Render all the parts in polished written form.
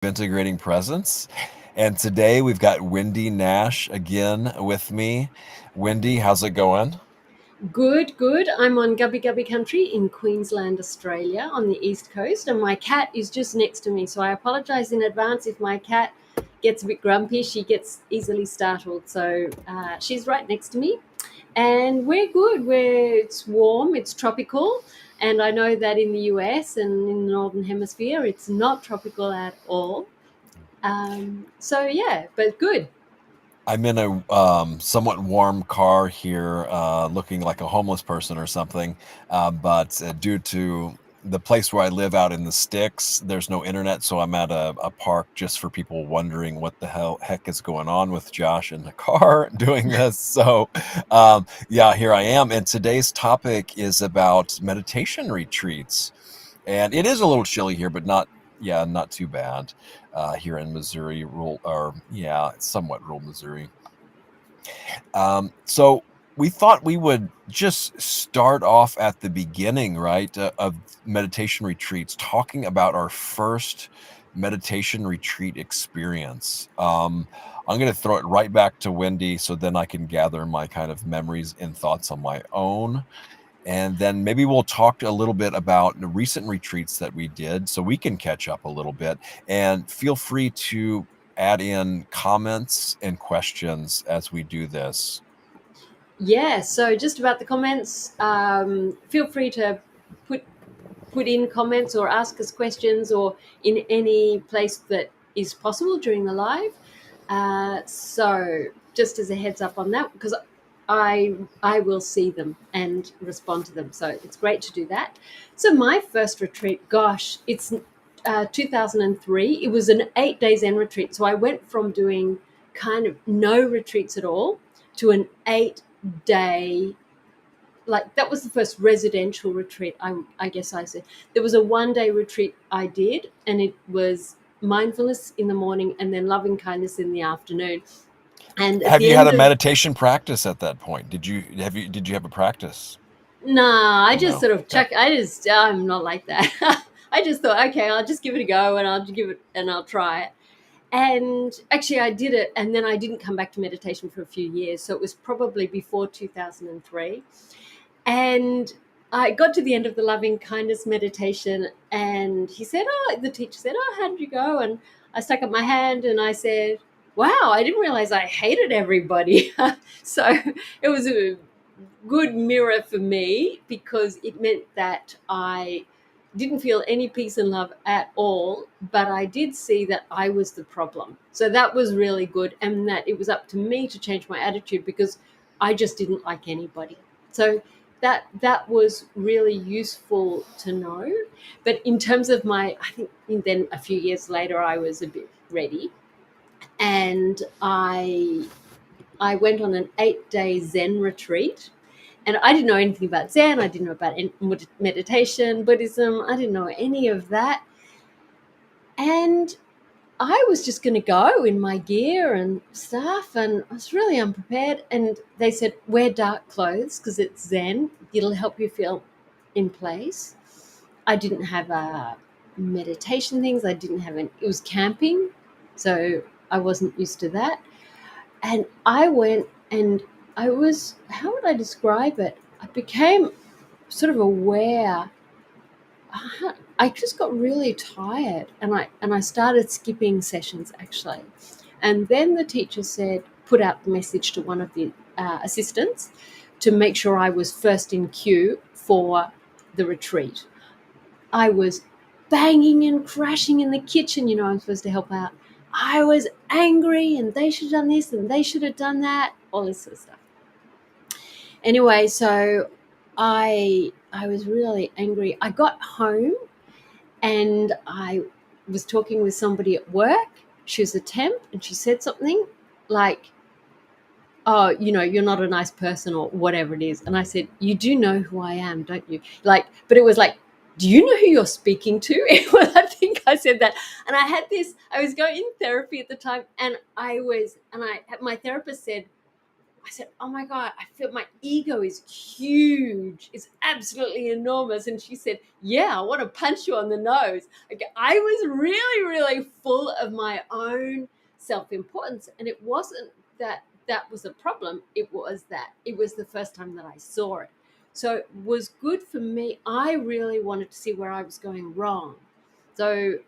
Integrating Presence. And today we've got Wendy Nash again with me. Wendy, how's it going? Good, good. I'm on Gubby Gubby country in Queensland, Australia, on the east coast, and my cat is just next to me. So I apologise in advance if my cat gets a bit grumpy. She gets easily startled. So she's right next to me, and we're good. It's warm, it's tropical, and I know that in the US and in the northern hemisphere, it's not tropical at all. So yeah, but good. I'm in a somewhat warm car here, looking like a homeless person or something. But due to the place where I live out in the sticks, there's no internet, so I'm at a park just for people wondering what the heck is going on with Josh in the car doing this. So yeah, here I am. And today's topic is about meditation retreats. And it is a little chilly here, but not too bad here in Missouri, somewhat rural Missouri. So we thought we would just start off at the beginning, right, of meditation retreats, talking about our first meditation retreat experience. I'm going to throw it right back to Wendy so then I can gather my kind of memories and thoughts on my own. And then maybe we'll talk a little bit about the recent retreats that we did so we can catch up a little bit. And feel free to add in comments and questions as we do this. Yeah, so just about the comments, feel free to put put in comments or ask us questions or in any place that is possible during the live. So just as a heads up on that, because I will see them and respond to them. So it's great to do that. So my first retreat, gosh, it's 2003. It was an 8 day Zen retreat. So I went from doing kind of no retreats at all to an 8 day, like that was the first residential retreat. I guess I said there was a 1 day retreat I did, and it was mindfulness in the morning and then loving kindness in the afternoon. And at Have the you had end a of meditation practice at that point? Did you have a practice? Nah, I just No. sort of Okay. chuck. I'm not like that. I just thought, okay, I'll just give it a go, and I'll try it. And actually, I did it, and then I didn't come back to meditation for a few years. So it was probably before 2003. And I got to the end of the loving kindness meditation, and the teacher said, "Oh, how did you go?" And I stuck up my hand and I said, "Wow, I didn't realize I hated everybody." So it was a good mirror for me because it meant that I didn't feel any peace and love at all, but I did see that I was the problem. So that was really good, and that it was up to me to change my attitude because I just didn't like anybody. So that was really useful to know. But in terms of I think then a few years later, I was a bit ready, and I went on an 8 day Zen retreat, and I didn't know anything about Zen. I didn't know about meditation, Buddhism. I didn't know any of that. And I was just going to go in my gear and stuff, and I was really unprepared. And they said, wear dark clothes because it's Zen. It'll help you feel in place. I didn't have meditation things. I didn't have it was camping, so I wasn't used to that. And I went, and how would I describe it? I became sort of aware. I just got really tired, and I started skipping sessions actually. And then the teacher said, put out the message to one of the assistants to make sure I was first in queue for the retreat. I was banging and crashing in the kitchen. I'm supposed to help out. I was angry, and they should have done this and they should have done that, all this sort of stuff. Anyway, so I was really angry. I got home, and I was talking with somebody at work. She was a temp, and she said something like, "Oh, you're not a nice person," or whatever it is. And I said, "You do know who I am, don't you?" But it was like, "Do you know who you're speaking to?" I think I said that. And I was going in therapy at the time, and my therapist said, I said, "Oh my God, I feel my ego is huge. It's absolutely enormous." And she said, "Yeah, I want to punch you on the nose." Like, I was really, really full of my own self importance. And it wasn't that that was a problem, it was that it was the first time that I saw it. So it was good for me. I really wanted to see where I was going wrong. So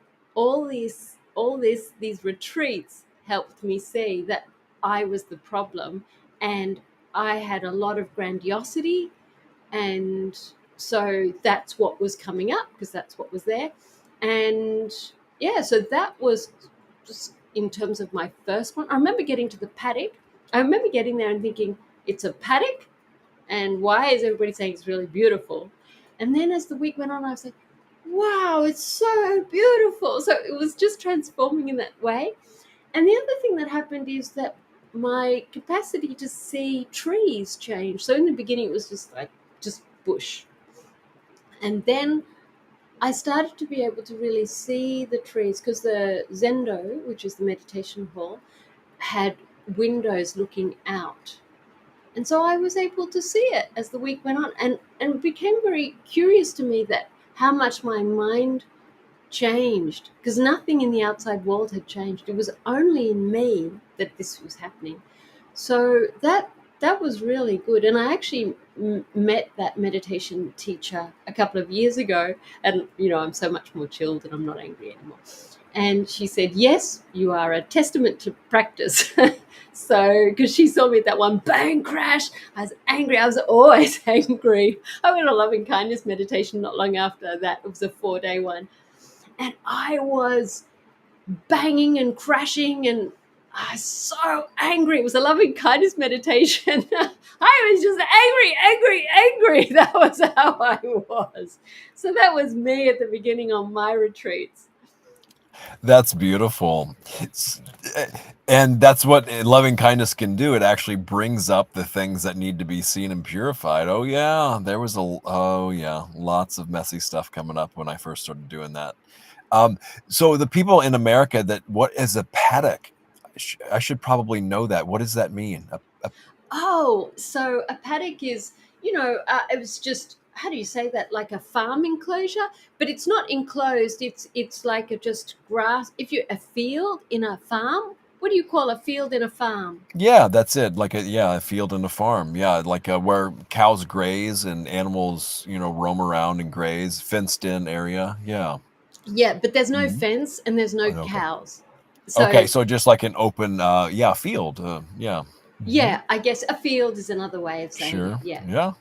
these retreats helped me see that I was the problem, and I had a lot of grandiosity, and so that's what was coming up because that's what was there. And yeah, so that was just in terms of my first one. I remember getting to the paddock. I remember getting there and thinking, it's a paddock, and why is everybody saying it's really beautiful? And then as the week went on, I was like, wow, it's so beautiful. So it was just transforming in that way. And the other thing that happened is that my capacity to see trees changed. So in the beginning, it was just bush. And then I started to be able to really see the trees because the Zendo, which is the meditation hall, had windows looking out. And so I was able to see it as the week went on. And it became very curious to me that how much my mind changed, because nothing in the outside world had changed. It was only in me that this was happening. So that was really good. And I actually met that meditation teacher a couple of years ago, and I'm so much more chilled and I'm not angry anymore. And she said, "Yes, you are a testament to practice." So, because she saw me at that one bang crash, I was angry. I was always angry. I went on loving kindness meditation not long after that. It was a 4-day one, and I was banging and crashing, and I was so angry. It was a loving kindness meditation. I was just angry, angry, angry. That was how I was. So that was me at the beginning on my retreats. That's beautiful. And that's what loving kindness can do. It actually brings up the things that need to be seen and purified. Oh yeah, lots of messy stuff coming up when I first started doing that. So the people in America what is a paddock? I should probably know that. What does that mean? Oh, so a paddock is, it was just, how do you say that? Like a farm enclosure, but it's not enclosed. It's like a just grass. If you a field in a farm, what do you call a field in a farm? Yeah, that's it. Like a field and a farm. Yeah, like where cows graze and animals, roam around and graze, fenced in area. Yeah. Yeah, but there's no Mhm. fence and there's no Okay. cows. Okay, So so just like an open, field. Yeah. Mhm. yeah, I guess a field is another way of saying it. Sure. Yeah. Yeah.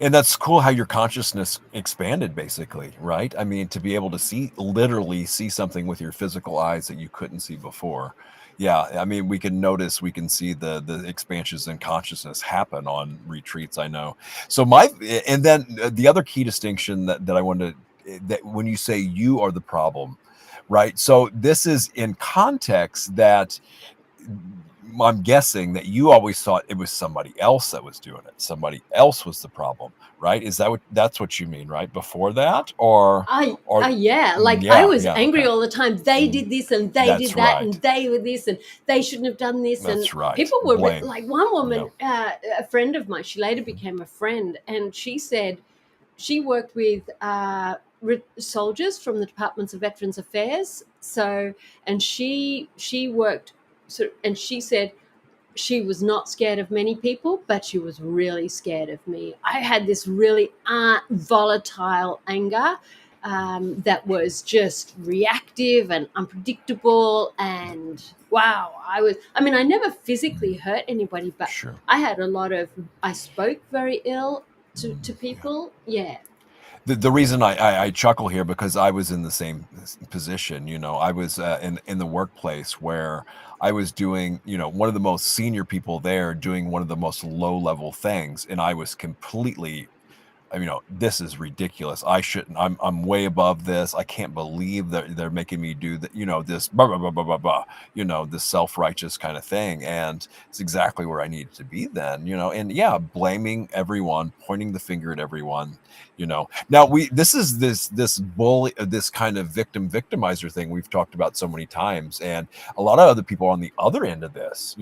And that's cool how your consciousness expanded basically, right? I mean, to be able to literally see something with your physical eyes that you couldn't see before. Yeah, I mean, we can see the expansions in consciousness happen on retreats, I know. So and then the other key distinction that I wanted that when you say you are the problem, right? So this is in context that I'm guessing that you always thought it was somebody else that was doing it. Somebody else was the problem, right? That's what you mean, right? Before that, or Yeah, like I yeah, was yeah, angry okay, all the time. They mm, did this and they that's did that and right, they were this and they shouldn't have done this. And that's right. people were Blame, like, one yeah, woman, a friend of mine, she later became a friend, and she said she worked with soldiers from the Departments of Veterans Affairs. So, and she worked, so, and she said she was not scared of many people, but she was really scared of me. I had this really volatile anger that was just reactive and unpredictable. And wow, I never physically hurt anybody, but sure. I spoke very ill to Yeah. people. Yeah. The reason I chuckle here because I was in the same position. I was in the workplace where I was doing, one of the most senior people there doing one of the most low level things, and I was completely this is ridiculous. I shouldn't. I'm way above this. I can't believe that they're making me do that. This blah blah blah blah blah blah. This self righteous kind of thing, and it's exactly where I needed to be then. And yeah, blaming everyone, pointing the finger at everyone. Now this bully, this kind of victimizer thing we've talked about so many times, and a lot of other people on the other end of this,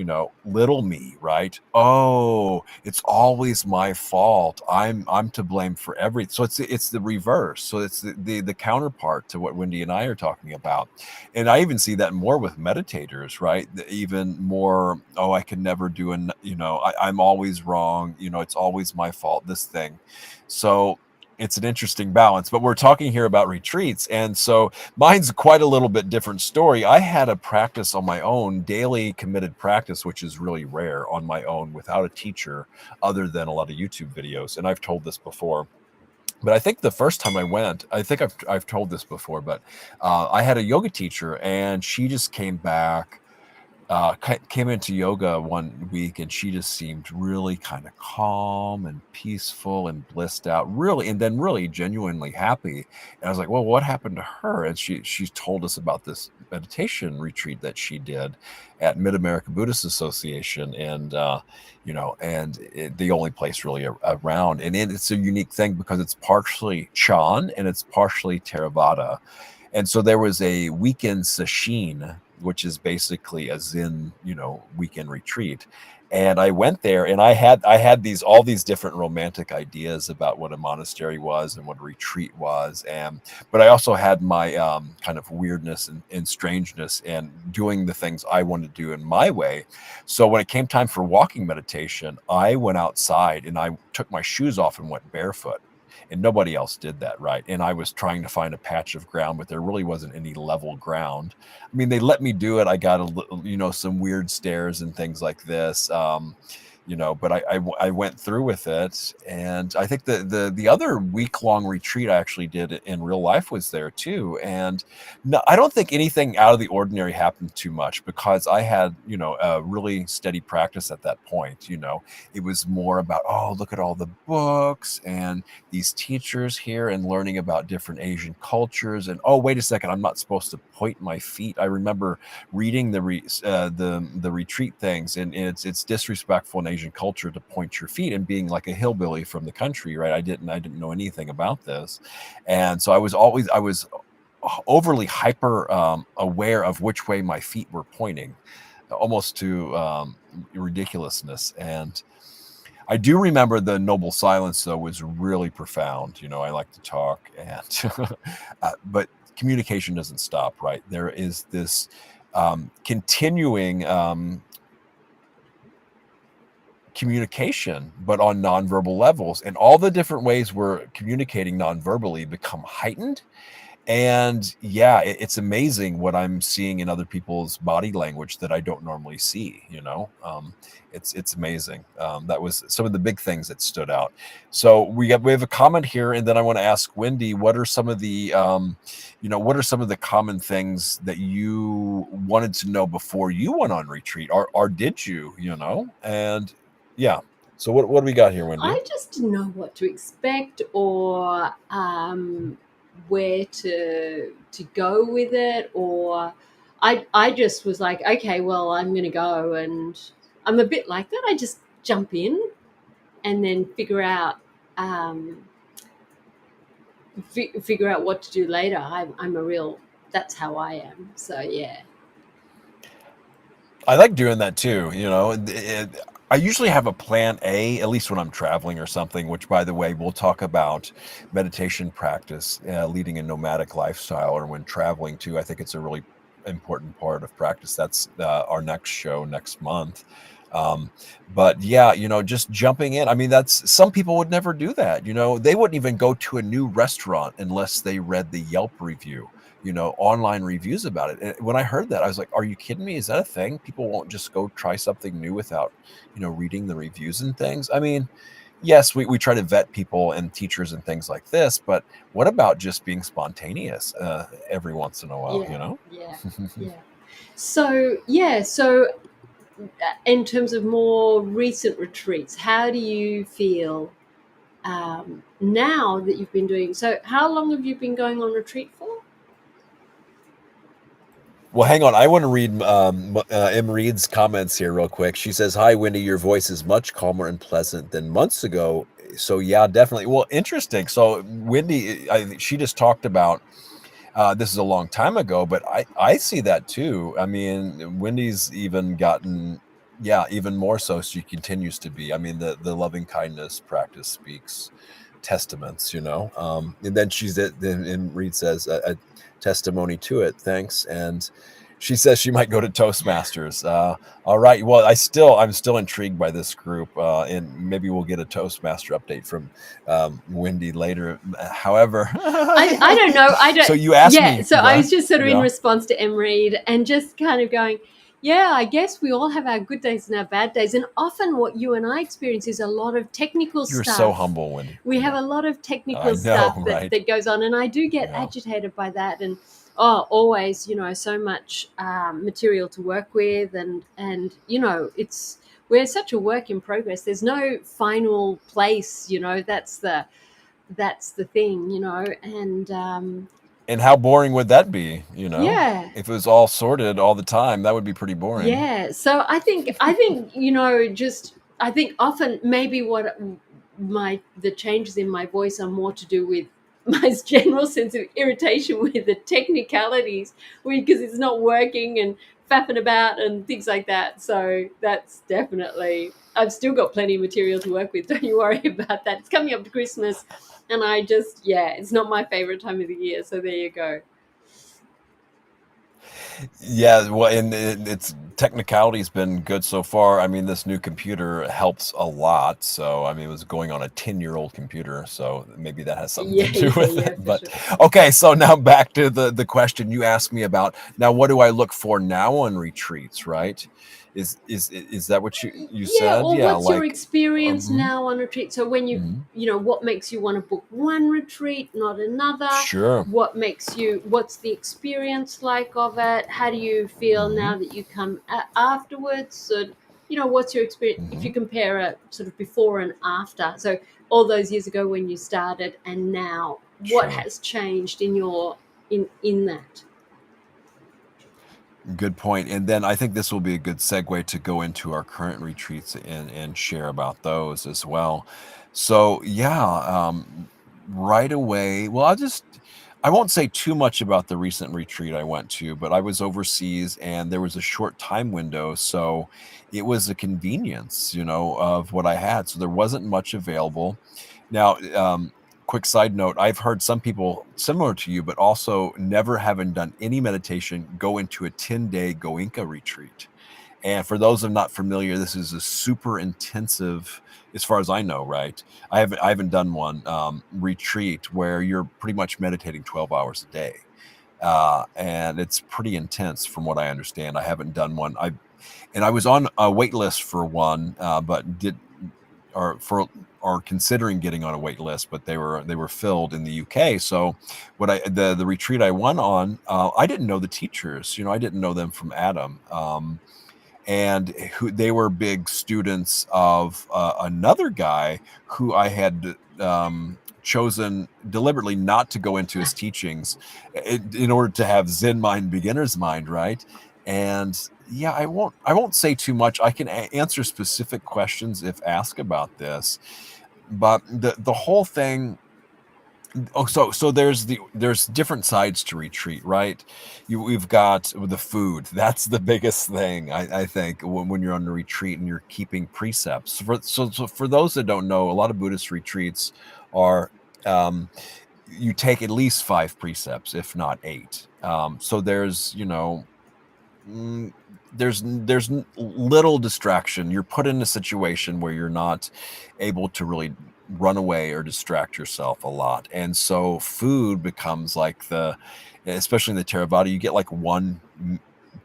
little me, right? Oh, it's always my fault. I'm to blame for everything. So it's the reverse. So it's the counterpart to what Wendy and I are talking about. And I even see that more with meditators, right? Even more, oh, I can never do I'm always wrong, it's always my fault, this thing. So it's an interesting balance, but we're talking here about retreats. And so mine's quite a little bit different story. I had a practice on my own, daily committed practice, which is really rare, on my own without a teacher other than a lot of YouTube videos. And I've told this before, but I think the first time I went, I think I've told this before, but I had a yoga teacher, and she just came back, came into yoga one week, and she just seemed really kind of calm and peaceful and blissed out, really, and then really genuinely happy. And I was like, well, what happened to her? And she told us about this meditation retreat that she did at Mid-America Buddhist Association, and the only place really around. And it's a unique thing because it's partially Chan and it's partially Theravada. And so there was a weekend sesshin, which is basically a Zen, weekend retreat. And I went there, and I had all these different romantic ideas about what a monastery was and what a retreat was. But I also had my kind of weirdness and strangeness and doing the things I wanted to do in my way. So when it came time for walking meditation, I went outside and I took my shoes off and went barefoot. And nobody else did that, right? And I was trying to find a patch of ground, but there really wasn't any level ground. I mean, they let me do it. I got some weird stairs and things like this. But I went through with it. And I think the other week-long retreat I actually did in real life was there too. And no, I don't think anything out of the ordinary happened too much because I had, a really steady practice at that point. It was more about, oh, look at all the books and these teachers here and learning about different Asian cultures. And, oh, wait a second, I'm not supposed to point my feet. I remember reading the retreat things, and it's disrespectful in Asian culture to point your feet, and being like a hillbilly from the country, right? I didn't know anything about this. And so I was overly hyper aware of which way my feet were pointing, almost to ridiculousness. And I do remember the noble silence, though, was really profound. I like to talk, and but communication doesn't stop, right? There is this continuing communication, but on nonverbal levels, and all the different ways we're communicating nonverbally become heightened. And yeah, it's amazing what I'm seeing in other people's body language that I don't normally see. It's amazing. That was some of the big things that stood out. So we have a comment here, and then I want to ask Wendy, what are some of the common things that you wanted to know before you went on retreat, or did you? And yeah. So what do we got here, Wendy? I just didn't know what to expect, or where to go with it, or I just was like, okay, well, I'm going to go, and I'm a bit like that. I just jump in and then figure out what to do later. I'm a real, that's how I am. So yeah. I like doing that too. I usually have a plan A, at least when I'm traveling or something, which, by the way, we'll talk about meditation practice, leading a nomadic lifestyle, or when traveling too. I think it's a really important part of practice. That's our next show next month. But yeah, just jumping in. I mean, some people would never do that. They wouldn't even go to a new restaurant unless they read the Yelp review, online reviews about it. And when I heard that, I was like, are you kidding me? Is that a thing? People won't just go try something new without, reading the reviews and things. I mean, yes, we try to vet people and teachers and things like this, but what about just being spontaneous every once in a while, Yeah. So in terms of more recent retreats, how do you feel now that you've been doing, so how long have you been going on retreat for? Well, hang on. I want to read M. Reed's comments here real quick. She says, "Hi, Wendy. Your voice is much calmer and pleasant than months ago." So yeah, definitely. Well, interesting. So Wendy, she just talked about this is a long time ago, but I see that too. I mean, Wendy's even gotten, yeah, even more so. She continues to be. I mean, the loving kindness practice speaks testaments, you know. And then then Reed says a testimony to it. Thanks. And she says she might go to Toastmasters. All right. Well, I'm still intrigued by this group, and maybe we'll get a Toastmaster update from Wendy later. However, I don't know. I don't. So you asked Yeah. me, So I was just sort of in yeah. response to M. Reed and just kind of going, yeah, I guess we all have our good days and our bad days. And often what you and I experience is a lot of technical You're so stuff. humble, Wendy. We have Yeah. a lot of I technical know, stuff right? that goes on. And I do get Yeah. agitated by that. And always, so much material to work with. And we're such a work in progress. There's no final place, that's the thing, And how boring would that be, you know? yeah. If it was all sorted all the time, that would be pretty boring. Yeah. So I think often maybe what the changes in my voice are more to do with my general sense of irritation with the technicalities, because it's not working and faffing about and things like that. So that's definitely, I've still got plenty of material to work with. Don't you worry about that. It's coming up to Christmas, and it's not my favorite time of the year. So there you go. Yeah, well, and it's technicality's been good so far. I mean, this new computer helps a lot. So, I mean, it was going on a 10-year-old computer, so maybe that has something Yeah, to do yeah, with yeah, it. for But sure. okay, so now back to the question you asked me about. Now, what do I look for now on retreats, right? Is that what you Yeah, said? or Yeah, what's your like experience now on retreat? So when mhm. what makes you want to book one retreat, not another? Sure. What's the experience like of it? How do you feel Hmm. now that you come afterwards? So, what's your experience if Hmm. you compare it sort of before and after? So all those years ago when you started and now, what Sure. has changed in that? Good point. And then I think this will be a good segue to go into our current retreats and share about those as well. So yeah, right away. Well, I won't say too much about the recent retreat I went to, but I was overseas and there was a short time window, so it was a convenience, of what I had. So there wasn't much available. Now, quick side note, I've heard some people similar to you, but also never having done any meditation, go into a 10-day Goenka retreat. And for those of not familiar, this is a super intensive, as far as I know, right? I haven't done one retreat where you're pretty much meditating 12 hours a day. And it's pretty intense from what I understand. I haven't done one. I was on a wait list for one, but did or for or considering getting on a wait list, but they were filled in the UK. So the retreat I went on, I didn't know the teachers. I didn't know them from Adam. And who they were big students of another guy who I had chosen deliberately not to go into his teachings in order to have Zen mind, beginner's mind, right? And yeah, I won't say too much. I can answer specific questions if asked about this, but the whole thing. Oh, so there's different sides to retreat, right? We've got the food. That's the biggest thing, I think, when you're on a retreat and you're keeping precepts. So for those that don't know, a lot of Buddhist retreats are you take at least 5 precepts, if not 8. So Mm, there's little distraction. You're put in a situation where you're not able to really run away or distract yourself a lot. And so food becomes like especially in the Theravada, you get like one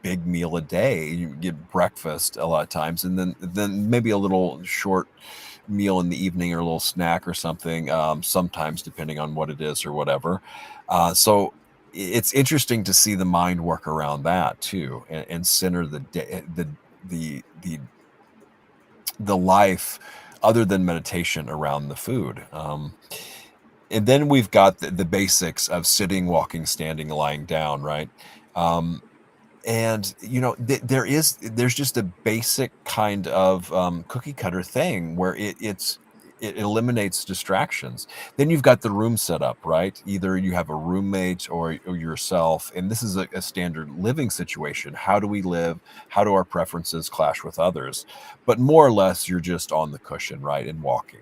big meal a day. You get breakfast a lot of times, and then maybe a little short meal in the evening or a little snack or something, sometimes depending on what it is or whatever. So it's interesting to see the mind work around that too, and center the day, the life other than meditation around the food. And then we've got the basics of sitting, walking, standing, lying down, right? Um, and there's just a basic kind of cookie cutter thing where it eliminates distractions. Then you've got the room set up, right? Either you have a roommate or yourself, and this is a standard living situation. How do we live? How do our preferences clash with others? But more or less, you're just on the cushion, right, and walking.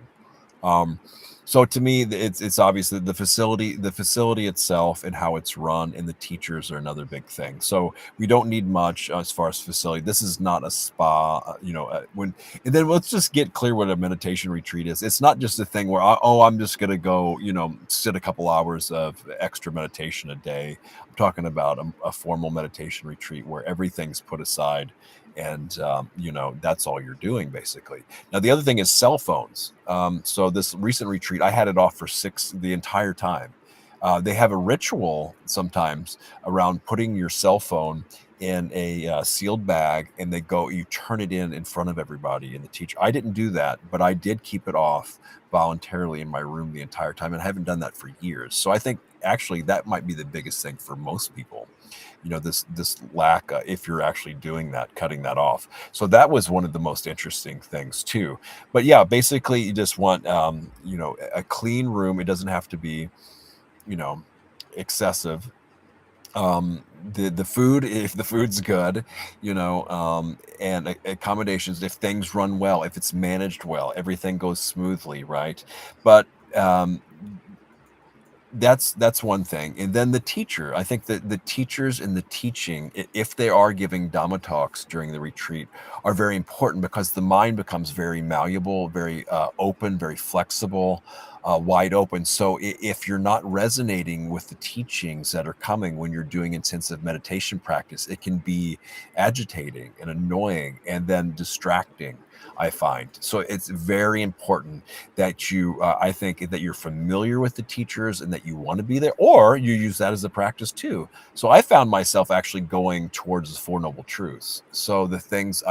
Um, so to me, it's obviously the facility itself and how it's run, and the teachers are another big thing. So we don't need much as far as facility. This is not a spa, and then let's just get clear what a meditation retreat is. It's not just a thing where I'm just going to go, sit a couple hours of extra meditation a day. I'm talking about a formal meditation retreat where everything's put aside, and that's all you're doing basically. Now, the other thing is cell phones. So this recent retreat, I had it off for the entire time. They have a ritual sometimes around putting your cell phone in a sealed bag, and you turn it in front of everybody and the teacher. I didn't do that, but I did keep it off voluntarily in my room the entire time, and I haven't done that for years. So I think actually that might be the biggest thing for most people, this lack, if you're actually doing that, cutting that off. So that was one of the most interesting things too. But yeah, basically you just want a clean room. It doesn't have to be you know excessive. The food, if the food's good, and accommodations, if things run well, if it's managed well, everything goes smoothly, right? But that's one thing. And then the teacher, I think that the teachers and the teaching, if they are giving Dhamma talks during the retreat, are very important, because the mind becomes very malleable, very open, very flexible, wide open. So if you're not resonating with the teachings that are coming when you're doing intensive meditation practice, it can be agitating and annoying and then distracting, I find. So it's very important that I think that you're familiar with the teachers and that you want to be there, or you use that as a practice too. So I found myself actually going towards the Four Noble Truths. So there's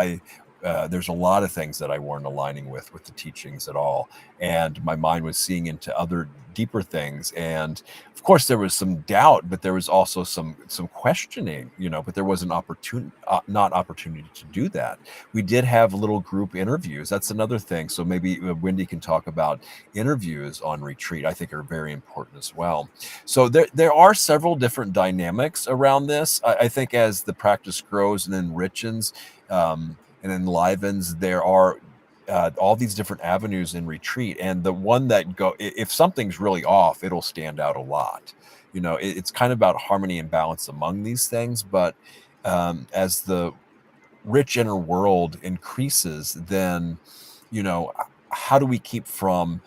a lot of things that I weren't aligning with the teachings at all, and my mind was seeing into other deeper things. And of course, there was some doubt, but there was also some questioning, but there was an opportunity to do that. We did have little group interviews. That's another thing. So maybe Wendy can talk about interviews on retreat. I think are very important as well. So there are several different dynamics around this. I think as the practice grows and enriches and enlivens, there are all these different avenues in retreat, and the one if something's really off, it'll stand out a lot. It's kind of about harmony and balance among these things. But as the rich inner world increases, then how do we keep from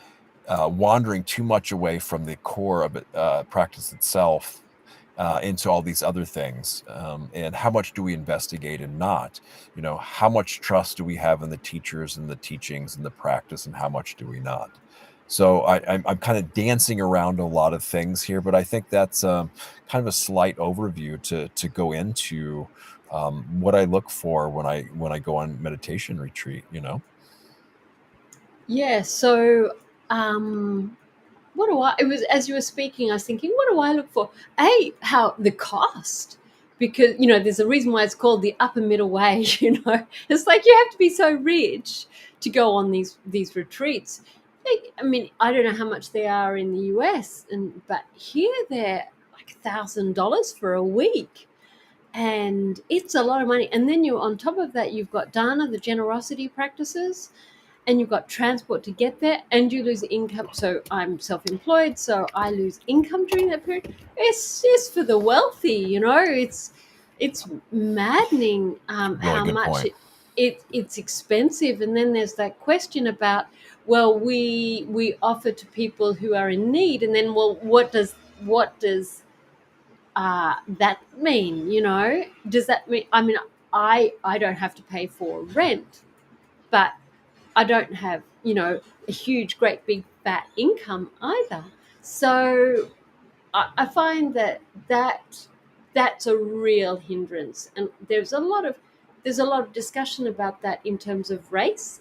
wandering too much away from the core of it, practice itself, into all these other things, and how much do we investigate and not? How much trust do we have in the teachers and the teachings and the practice, and how much do we not? So I'm kind of dancing around a lot of things here, but I think that's kind of a slight overview to go into what I look for when I go on meditation retreat. Yeah. So, what do I? It was as you were speaking, I was thinking, what do I look for? How the cost, because there's a reason why it's called the upper middle way. It's like you have to be so rich to go on these retreats. I mean, I don't know how much they are in the US, but here they're like $1,000 for a week, and it's a lot of money. And then on top of that, you've got dana, the generosity practices, and you've got transport to get there, and you lose income. So I'm self-employed, so I lose income during that period. It's just for the wealthy, it's maddening, Really how good much point. it's expensive. And then there's that question about, well, we offer to people who are in need, and then, well, what does that mean? Does that mean, I mean, I don't have to pay for rent, but I don't have, a huge, great, big, fat income either. So I find that's a real hindrance, and there's a lot of discussion about that in terms of race,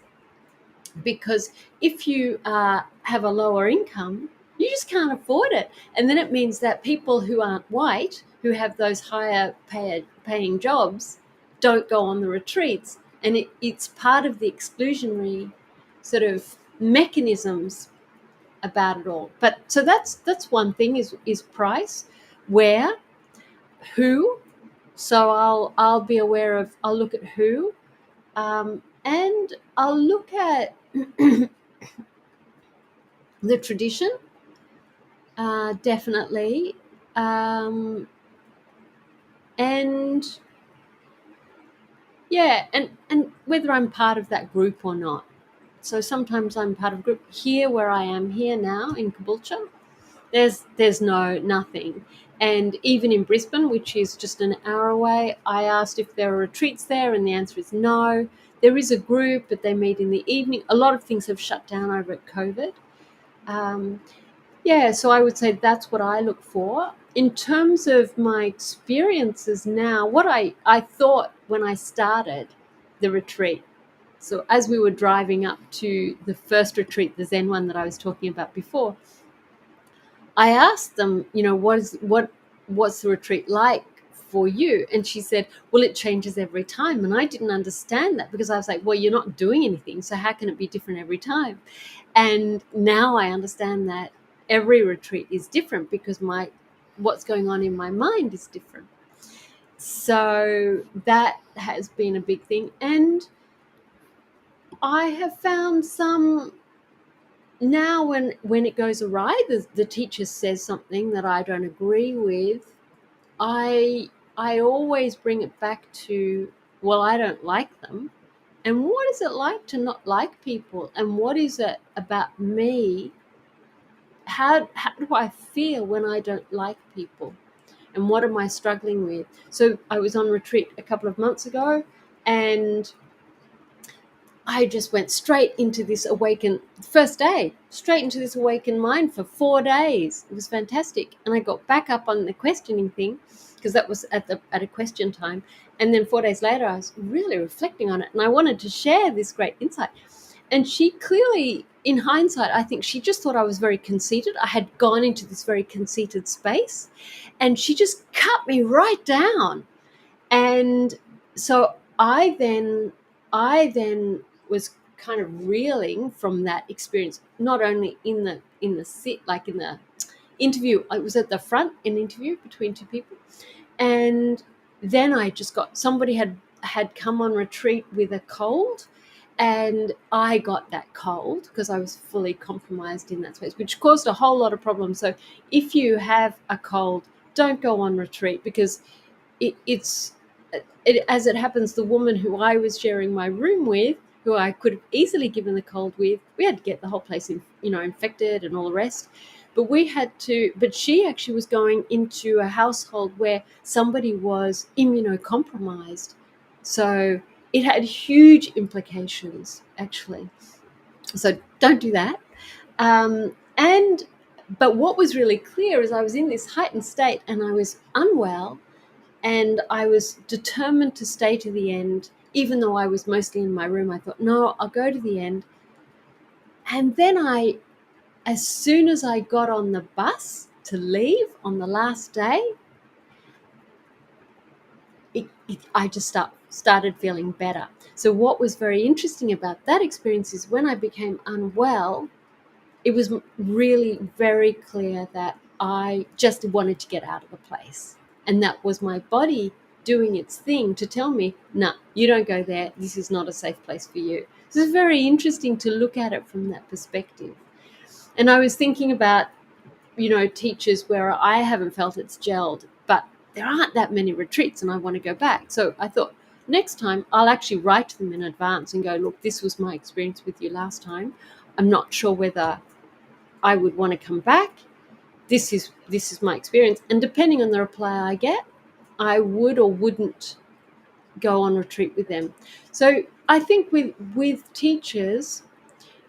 because if you have a lower income, you just can't afford it. And then it means that people who aren't white, who have those higher paying jobs, don't go on the retreats. And it's part of the exclusionary sort of mechanisms about it all. But so that's one thing is price, where, who. So I'll be aware of, I'll look at who, and I'll look at the tradition, definitely, and yeah, and whether I'm part of that group or not. So sometimes I'm part of a group. Here, where I am here now in Caboolture, there's nothing. And even in Brisbane, which is just an hour away, I asked if there are retreats there, and the answer is no. There is a group, but they meet in the evening. A lot of things have shut down over at COVID. Yeah, so I would say that's what I look for. In terms of my experiences now, what I thought when I started the retreat, so as we were driving up to the first retreat, the Zen one that I was talking about before, I asked them, what's the retreat like for you? And she said, well, it changes every time. And I didn't understand that, because I was like, well, you're not doing anything, so how can it be different every time? And now I understand that every retreat is different, because what's going on in my mind is different. So that has been a big thing. And I have found some now, when it goes awry, the teacher says something that I don't agree with, I always bring it back to, well, I don't like them. And what is it like to not like people? And what is it about me? How do I feel when I don't like people? And what am I struggling with? So I was on retreat a couple of months ago, and I just went straight into this first day, straight into this awakened mind for 4 days. It was fantastic. And I got back up on the questioning thing, because that was at a question time. And then 4 days later, I was really reflecting on it, and I wanted to share this great insight. And she clearly, in hindsight, I think she just thought I was very conceited. I had gone into this very conceited space, and she just cut me right down. And so I then was kind of reeling from that experience, not only in the sit, like in the interview. I was at the front in an interview between two people, and then I just got, somebody had come on retreat with a cold, and I got that cold because I was fully compromised in that space, which caused a whole lot of problems. So if you have a cold, don't go on retreat, because as it happens, the woman who I was sharing my room with, who I could have easily given the cold with, we had to get the whole place infected and all the rest. But she actually was going into a household where somebody was immunocompromised. So it had huge implications, actually. So don't do that. But what was really clear is I was in this heightened state, and I was unwell, and I was determined to stay to the end. Even though I was mostly in my room, I thought, no, I'll go to the end. And then as soon as I got on the bus to leave on the last day, I just started feeling better. So what was very interesting about that experience is when I became unwell, it was really very clear that I just wanted to get out of the place. And that was my body doing its thing to tell me, no, you don't go there. This is not a safe place for you. So it's very interesting to look at it from that perspective. And I was thinking about, teachers where I haven't felt it's gelled, but there aren't that many retreats and I want to go back. So I thought, next time I'll actually write to them in advance and go, look, this was my experience with you last time. I'm not sure whether I would want to come back. This is my experience. And depending on the reply I get, I would or wouldn't go on retreat with them. So I think with teachers,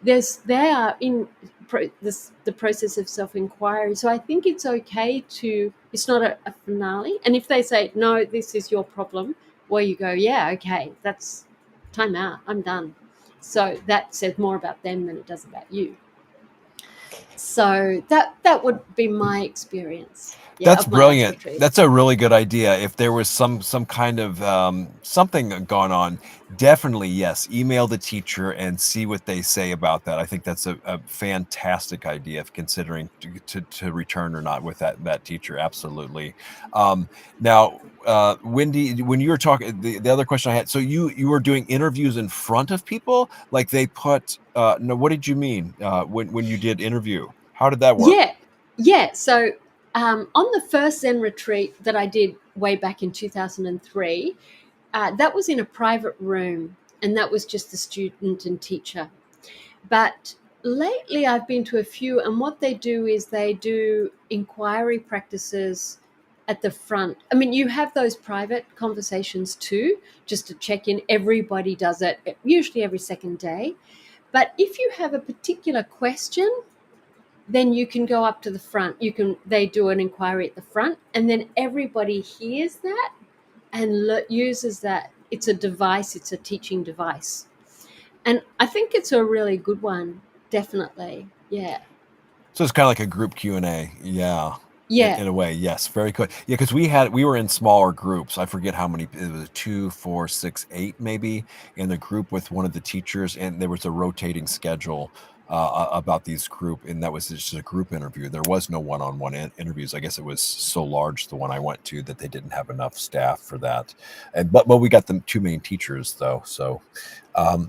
they are in the process of self-inquiry. So I think it's okay it's not a finale. And if they say, no, this is your problem, well, you go, yeah, okay, that's time out. I'm done. So that says more about them than it does about you. So that would be my experience, yeah, That's of my own brilliant. That's retreats. a really good idea. If there was some kind of something gone on, definitely yes. Email the teacher and see what they say about that. I think that's a fantastic idea of considering to return or not with that teacher. Absolutely. Now, Wendy, when you were talking, the other question I had. So you were doing interviews in front of people, like they put. No, what did you mean when you did interview? How did that work? Yeah, yeah. So on the first Zen retreat that I did way back in 2003, that was in a private room, and that was just the student and teacher. But lately, I've been to a few, and what they do is they do inquiry practices at the front. I mean, you have those private conversations too, just to check in. Everybody does it, usually every second day. But if you have a particular question, then you can go up to the front. They do an inquiry at the front, and then everybody hears that and uses that. It's a device. It's a teaching device, and I think it's a really good one. Definitely, yeah, So it's kind of like a group Q&A. Yeah. yeah, In a way, yes, very cool. Yeah, because we were in smaller groups. I forget how many. It was 2, 4, 6, 8, maybe, in the group with one of the teachers, and there was a rotating schedule about these group, and that was just a group interview. There was no one-on-one interviews. I guess it was so large, the one I went to, that they didn't have enough staff for that. And but we got the two main teachers though. So,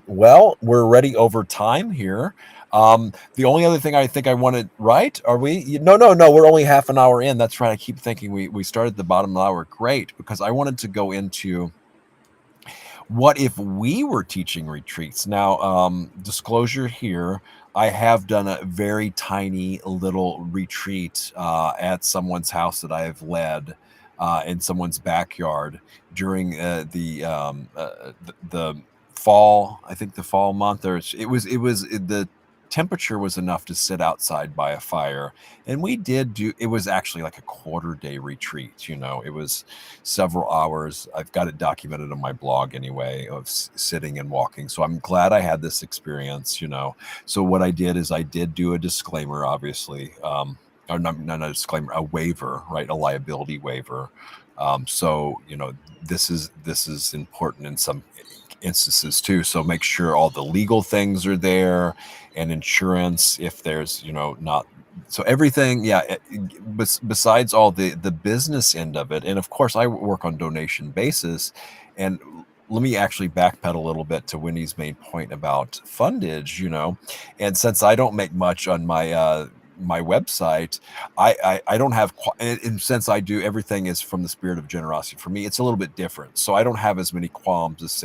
well, we're ready over time here. The only other thing I think I wanted, right? Are we? No, no, no. We're only half an hour in. That's right. I keep thinking we started the bottom of the hour. Great, because I wanted to go into what if we were teaching retreats. Now, disclosure here. I have done a very tiny little retreat at someone's house that I have led in someone's backyard during the fall. I think the fall month, or the temperature was enough to sit outside by a fire, and we did do. It was actually like a quarter-day retreat. It was several hours. I've got it documented on my blog anyway, of sitting and walking. So I'm glad I had this experience. So what I did is I did do a disclaimer, obviously, or not a disclaimer, a waiver, right? A liability waiver. So this is important in some instances too. So make sure all the legal things are there, and insurance if there's not. So everything, yeah. Besides all the business end of it, and of course I work on donation basis. And let me actually backpedal a little bit to Wendy's main point about fundage. And since I don't make much on my website, I don't have, and since I do everything is from the spirit of generosity, for me it's a little bit different. So I don't have as many qualms as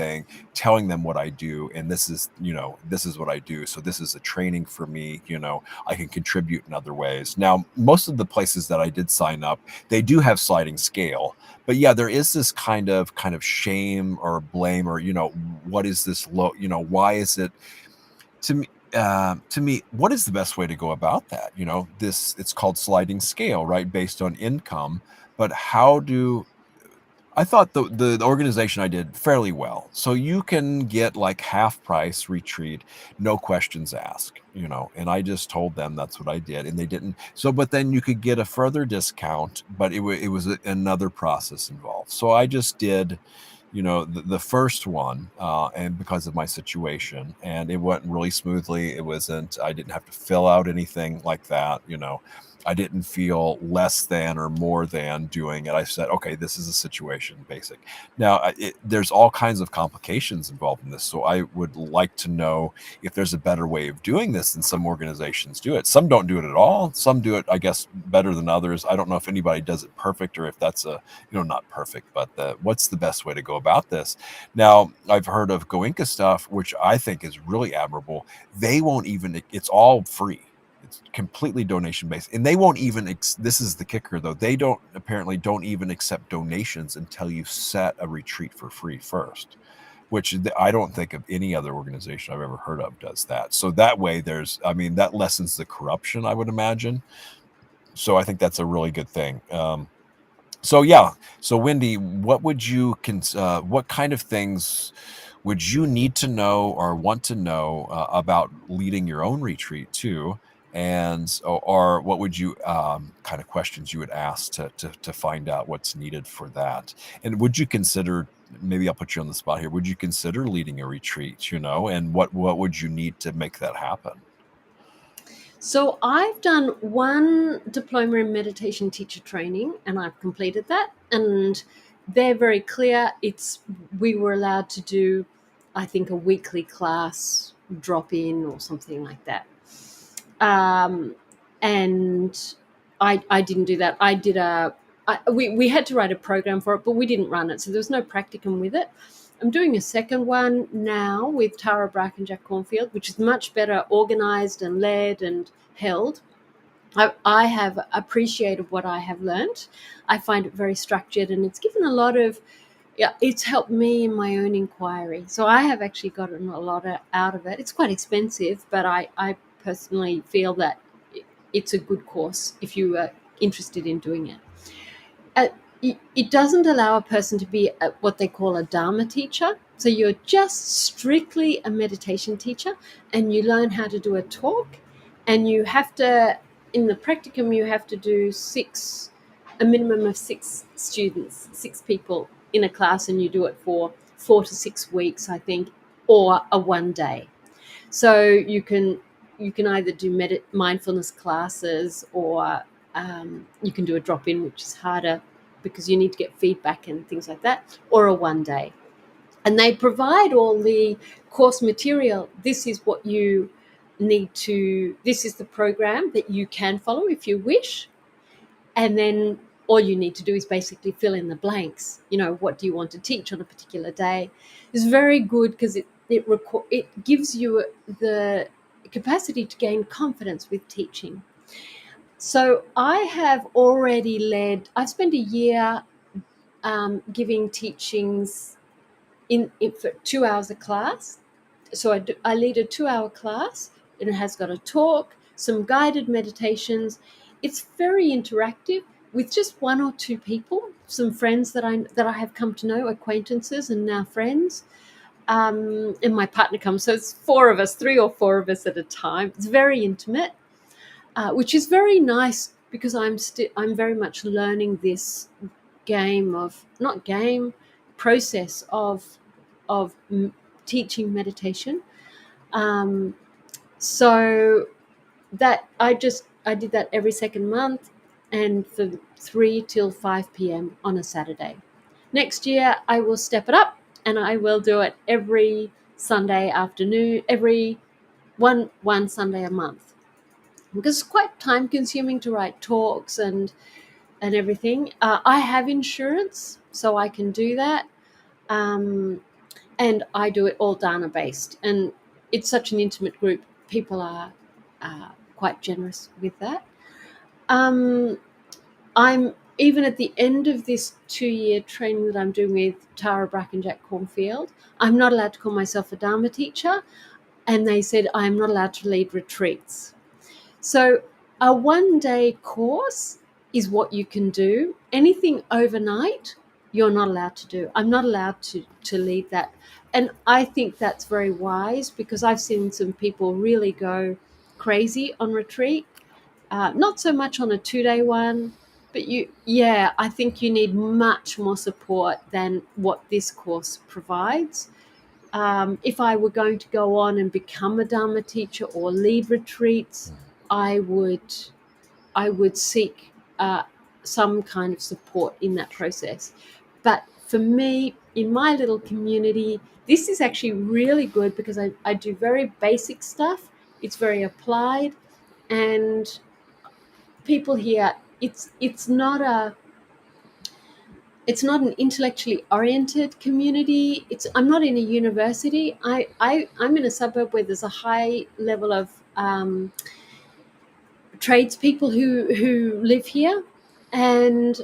telling them what I do, and this is what I do, so this is a training for me. I can contribute in other ways. Now, most of the places that I did sign up, they do have sliding scale, but yeah, there is this kind of shame or blame, or what is this low, why is it, to me, what is the best way to go about that? It's called sliding scale, right, based on income. But I thought the organization I did fairly well. So you can get like half price retreat, no questions asked, and I just told them that's what I did, and they didn't. So, but then you could get a further discount, but it was another process involved. So I just did, the first one, and because of my situation, and it went really smoothly. I didn't have to fill out anything like that. I didn't feel less than or more than doing it. I said, okay, this is a situation basic. Now, there's all kinds of complications involved in this. So I would like to know if there's a better way of doing this than some organizations do it. Some don't do it at all. Some do it, I guess, better than others. I don't know if anybody does it perfect, or if that's not perfect, but what's the best way to go about this? Now, I've heard of Goenka stuff, which I think is really admirable. They won't even, it's all free. It's completely donation based, and they won't even this is the kicker though, they don't even accept donations until you set a retreat for free first, which I don't think of any other organization I've ever heard of does that. So that way that lessens the corruption, I would imagine. So I think that's a really good thing. So yeah. So Wendy, what would you what kind of things would you need to know or want to know about leading your own retreat too? And or what would you kind of questions you would ask to find out what's needed for that? And would you consider, maybe I'll put you on the spot here, would you consider leading a retreat, and what would you need to make that happen? So I've done one diploma in meditation teacher training, and I've completed that. And they're very clear. We were allowed to do, I think, a weekly class drop in or something like that. And I didn't do that. We had to write a program for it, but we didn't run it, so there was no practicum with it. I'm doing a second one now with Tara Brack and Jack Cornfield, which is much better organized and led and held. I have appreciated what I have learned. I find it very structured, and it's given a lot of, yeah, it's helped me in my own inquiry. So I have actually gotten a lot out of it. It's quite expensive, but I personally feel that it's a good course if you are interested in doing it. It doesn't allow a person to be what they call a Dharma teacher. So you're just strictly a meditation teacher, and you learn how to do a talk, and you have to, in the practicum, you have to do a minimum of 6 students, 6 people in a class, and you do it for 4 to 6 weeks, I think, or a one day. So you can either do mindfulness classes, or you can do a drop-in, which is harder because you need to get feedback and things like that, or a one day. And they provide all the course material. This is what you need to, this is the program that you can follow if you wish. And then all you need to do is basically fill in the blanks. What do you want to teach on a particular day? It's very good because it gives you the capacity to gain confidence with teaching. So I have already I've spent a year giving teachings for 2 hours a class. So I lead a 2-hour class, and it has got a talk, some guided meditations. It's very interactive with just 1 or 2 people, some friends that I have come to know, acquaintances and now friends. And my partner comes, so it's 4 of us, 3 or 4 of us at a time. It's very intimate, which is very nice because I'm very much learning this process of teaching meditation. So that I did that every second month, and for 3 till 5 p.m. on a Saturday. Next year I will step it up, and I will do it every Sunday afternoon, every one Sunday a month, because it's quite time consuming to write talks and everything. I have insurance, so I can do that. And I do it all Dana based, and it's such an intimate group. People are quite generous with that. I'm even at the end of this 2-year training that I'm doing with Tara Brack and Jack Cornfield, I'm not allowed to call myself a Dharma teacher, and they said I'm not allowed to lead retreats. So a 1-day course is what you can do. Anything overnight, you're not allowed to do. I'm not allowed to lead that. And I think that's very wise, because I've seen some people really go crazy on retreat. Not so much on a 2-day one, but I think you need much more support than what this course provides. If I were going to go on and become a Dharma teacher or lead retreats, I would seek some kind of support in that process. But for me, in my little community, this is actually really good because I do very basic stuff. It's very applied, and people here, it's not an intellectually oriented community. I'm not in a university. I'm in a suburb where there's a high level of tradespeople who live here, and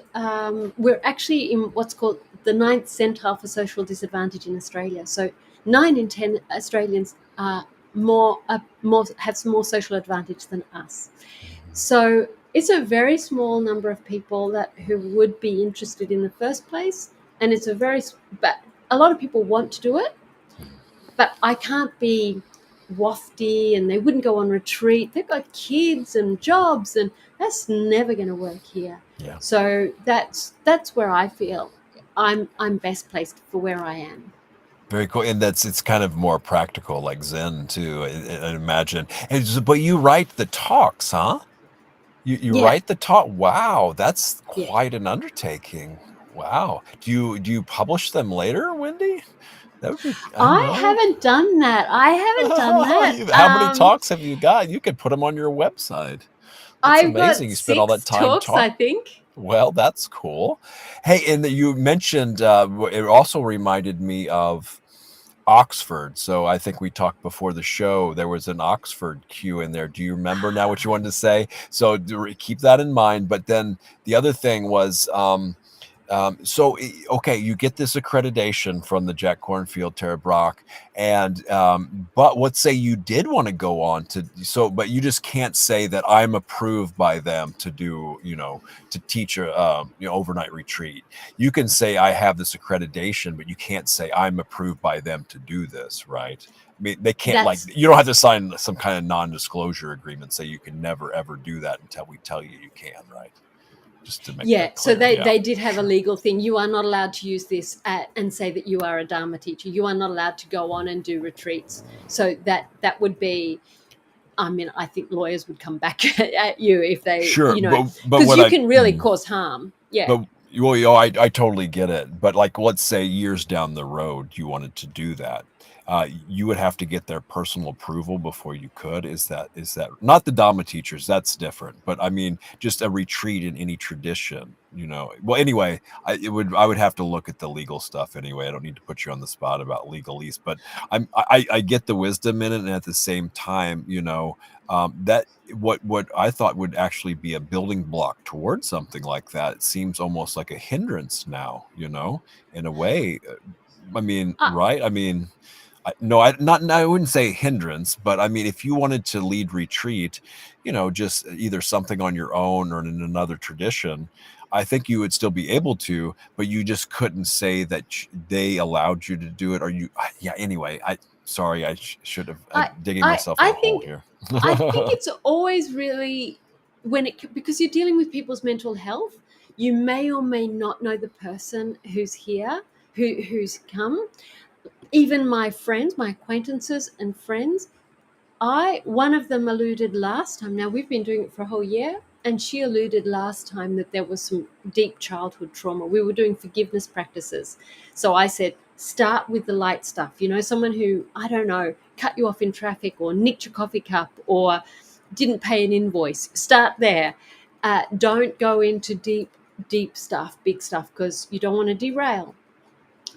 we're actually in what's called the 9th centile for social disadvantage in Australia. So 9 in 10 Australians have more social advantage than us. So it's a very small number of people who would be interested in the first place, and but a lot of people want to do it. but I can't be wafty, and they wouldn't go on retreat. They've got kids and jobs, and that's never going to work here. Yeah. So that's where I feel I'm best placed for where I am. Very cool. And it's kind of more practical, like Zen too, I imagine. But you write the talks, huh? You Yeah, write the talk. Wow, that's yeah. quite an undertaking. Wow. Do you publish them later, Wendy? That would be, I don't I know. haven't done that. I haven't done that. How many talks have you got? You could put them on your website. That's I've amazing. got You spent all that 6 time talks, I talking. think. Well, that's cool. Hey, and you mentioned it also reminded me of Oxford. So I think we talked before the show. There was an Oxford cue in there. Do you remember now what you wanted to say? So keep that in mind. But then the other thing was, okay, you get this accreditation from the Jack Cornfield Tara Brock, and but let's say you did want to go on to but you just can't say that I'm approved by them to do, to teach a overnight retreat. You can say I have this accreditation, but you can't say I'm approved by them to do this, right? I mean, they can't, like, That's you don't have to sign some kind of non-disclosure agreement, say you can never ever do that until we tell you can, right? Just to make Yeah, that so clear. Yeah. they did have a legal thing. You are not allowed to use this and say that you are a Dharma teacher. You are not allowed to go on and do retreats. So that would be, I mean, I think lawyers would come back at you if they, Sure, but because what you can really cause harm. Yeah. but well, I totally get it. But like, let's say years down the road, you wanted to do that, you would have to get their personal approval before you could. Is that not the Dhamma teachers? That's different. But I mean, just a retreat in any tradition, Well, anyway, I would have to look at the legal stuff anyway. I don't need to put you on the spot about legalese, but I get the wisdom in it, and at the same time, that what I thought would actually be a building block towards something like that, it seems almost like a hindrance now, in a way. I mean, Uh, right? I mean, no, I wouldn't say hindrance, but I mean, if you wanted to lead retreat, just either something on your own or in another tradition, I think you would still be able to, but you just couldn't say that they allowed you to do it, or yeah. Anyway, sorry, I should have. I, I'm digging myself in a hole here. I think it's always really because you're dealing with people's mental health, you may or may not know the person who's here, who's come. Even my friends, my acquaintances and friends, one of them alluded last time. Now we've been doing it for a whole year, and she alluded last time that there was some deep childhood trauma. We were doing forgiveness practices, so I said start with the light stuff. Someone who, I don't know, cut you off in traffic or nicked your coffee cup or didn't pay an invoice. Start there. Don't go into deep stuff, big stuff, because you don't want to derail.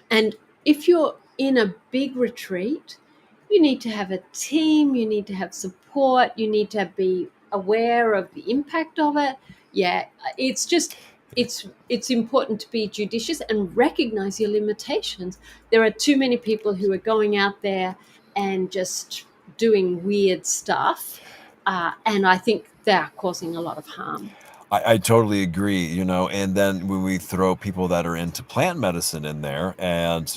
And if you're in a big retreat, you need to have a team, you need to have support, you need to be aware of the impact of it. Yeah, it's important to be judicious and recognize your limitations. There are too many people who are going out there and just doing weird stuff, and I think they're causing a lot of harm. I totally agree, and then when we throw people that are into plant medicine in there, and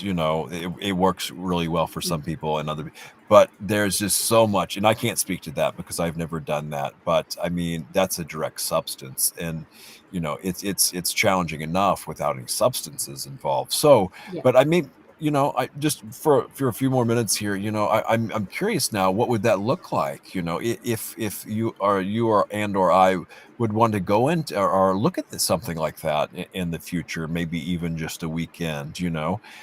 it works really well for some people and but there's just so much, and I can't speak to that because I've never done that. But I mean, that's a direct substance, and it's challenging enough without any substances involved. So, Yeah. but I mean, I just for a few more minutes here, I'm curious now, what would that look like? If you are and or I would want to go into or look at something like that in the future, maybe even just a weekend,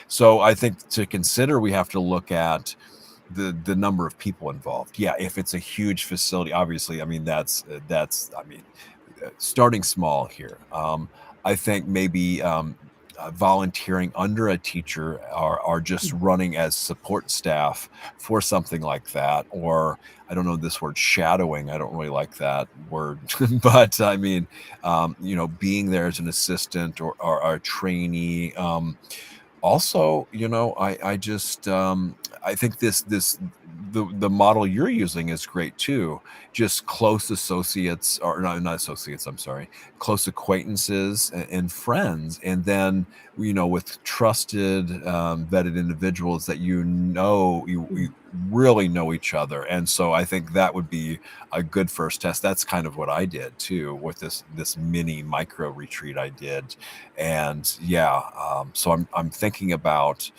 So I think to consider, we have to look at the number of people involved. Yeah, if it's a huge facility, obviously, I mean, I mean, starting small here. I think maybe volunteering under a teacher or just running as support staff for something like that. Or I don't know this word, shadowing. I don't really like that word, but I mean, being there as an assistant or a trainee. Also, I just I think the model you're using is great too. Just close associates, or not associates, I'm sorry, close acquaintances and friends, and then with trusted, vetted individuals that you really know each other. And so I think that would be a good first test. That's kind of what I did too with this mini micro retreat I did. And yeah, so I'm thinking about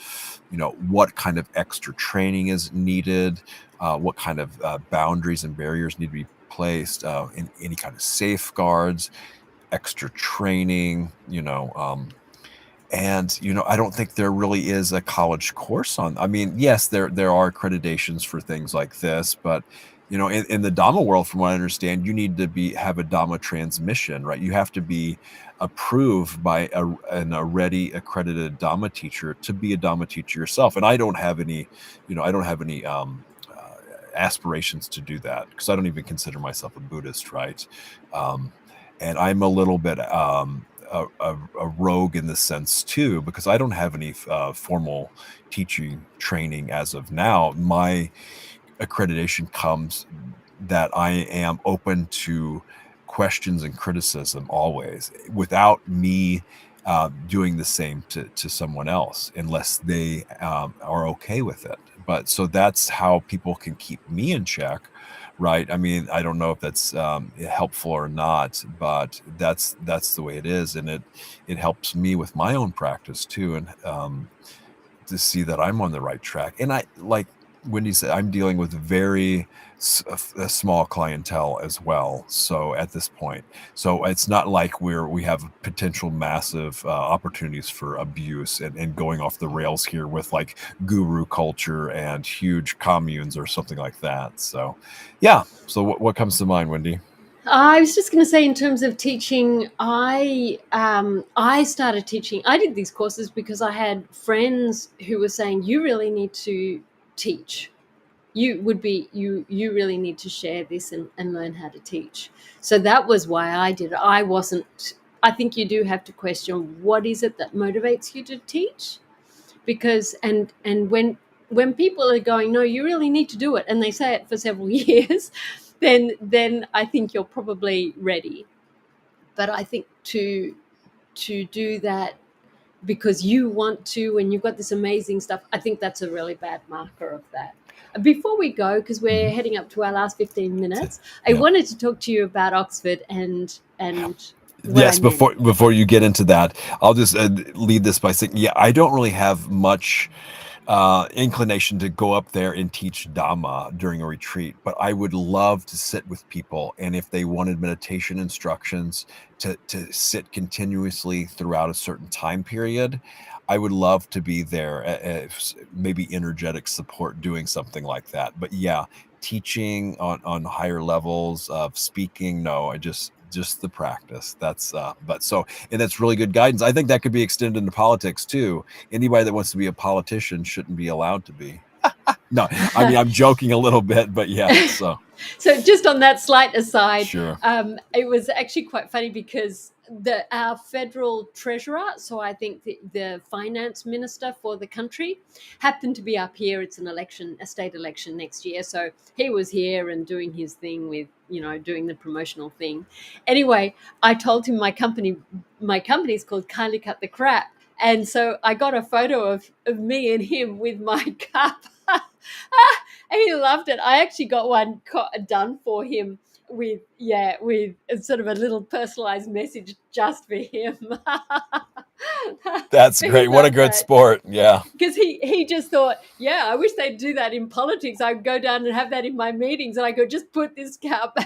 what kind of extra training is needed, what kind of boundaries and barriers need to be placed, in any kind of safeguards, extra training, and I don't think there really is a college course on. I mean, yes, there are accreditations for things like this, but in the Dhamma world, from what I understand, you need to have a Dhamma transmission, right? You have to be approved by an already accredited Dhamma teacher to be a Dhamma teacher yourself. And I don't have any, aspirations to do that, because I don't even consider myself a Buddhist, right? Um, and I'm a little bit a rogue in this sense too, because I don't have any formal teaching training as of now. My accreditation comes that I am open to questions and criticism always, without me doing the same to someone else, unless they are okay with it. But so that's how people can keep me in check, right? I mean, I don't know if that's helpful or not, but that's the way it is, and it helps me with my own practice too, and to see that I'm on the right track. And I, like Wendy said, I'm dealing with very a small clientele as well. So at this point, so it's not like we have potential massive opportunities for abuse and going off the rails here with like guru culture and huge communes or something like that. So yeah. So what comes to mind, Wendy? I was just going to say, in terms of teaching, I started teaching. I did these courses because I had friends who were saying, "You really need to teach. You really need to share this and learn how to teach." So that was why I did it. I wasn't. I think you do have to question, what is it that motivates you to teach, because and when people are going, "No, you really need to do it," and they say it for several years, then I think you're probably ready. But I think to do that because you want to and you've got this amazing stuff, I think that's a really bad marker of that. Before we go, because we're heading up to our last 15 minutes, I Yeah. wanted to talk to you about Oxford and what I Yes, meant. before you get into that, I'll just lead this by saying, yeah, I don't really have much inclination to go up there and teach Dhamma during a retreat, but I would love to sit with people, and if they wanted meditation instructions to sit continuously throughout a certain time period, I would love to be there, maybe energetic support doing something like that. But yeah, teaching on higher levels of speaking, no, I just the practice. That's but so, and that's really good guidance. I think that could be extended into politics too. Anybody that wants to be a politician shouldn't be allowed to be. No, I mean, I'm joking a little bit, but yeah. So So just on that slight aside, sure. it was actually quite funny because our federal treasurer, so I think the finance minister for the country, happened to be up here. It's a state election next year, so he was here and doing his thing with doing the promotional thing. Anyway, I told him my company's called Kindly Cut the Crap, and so I got a photo of me and him with my cup. He loved it. I actually got one done for him with sort of a little personalized message just for him. That's He great. What a loved good that sport. Yeah. because he just thought, yeah, I wish they'd do that in politics. I'd go down and have that in my meetings, and I could just put this cup